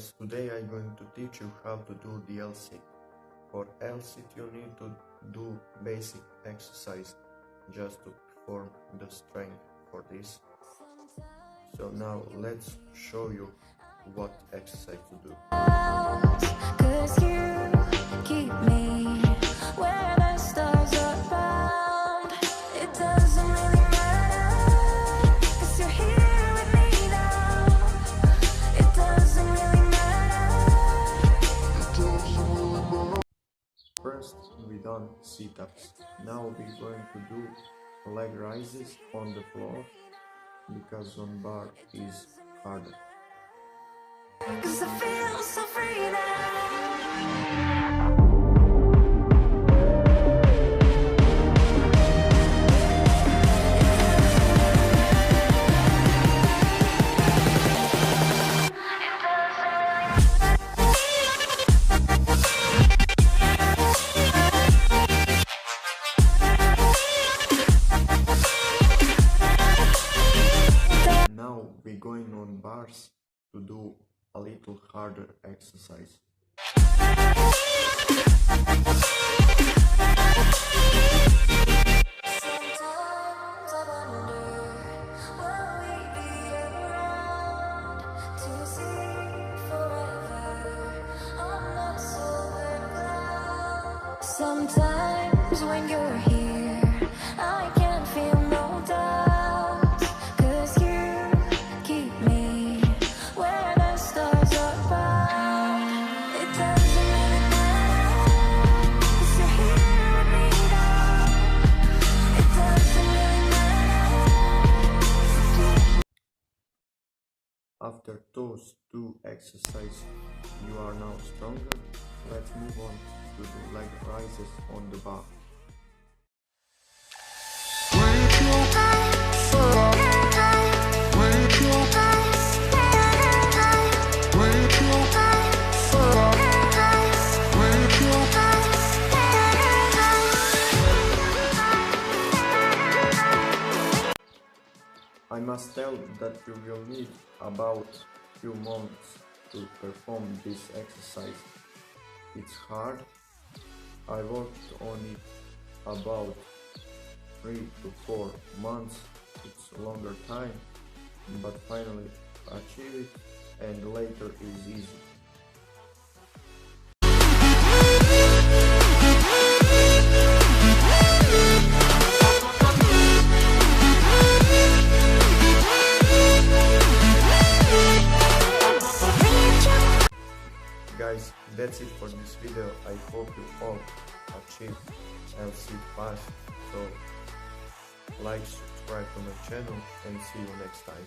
guys, today I'm going to teach you how to do the L-sit. For L-sit you need to do basic exercise just to perform the strength for this. So now let's show you what exercise to do. Cause you keep me where the stars are found. It doesn't really matter, cause you're here with me now. It doesn't really matter. First we done sit-ups. Now we're going to do leg raises on the floor because on bar is harder. Cause I feel so free now. Now we're going on bars to do a little harder exercise. Sometimes I wonder, will we be around to see forever on the silver cloud? Sometimes when you're here, I can't feel no doubt, cause you keep me where the stars are found. It doesn't really matter, cause you're here with me now. It doesn't really matter. After those two exercises you are now stronger. Let's move on to the leg raises on the bar. I must tell that you will need about few months to perform this exercise. It's hard. I worked on it about 3 to 4 months. It's a longer time, but finally achieve it, and later is easy. Guys, that's it for this video. I hope you all achieve L-sit fast. So like, subscribe to my channel, and see you next time.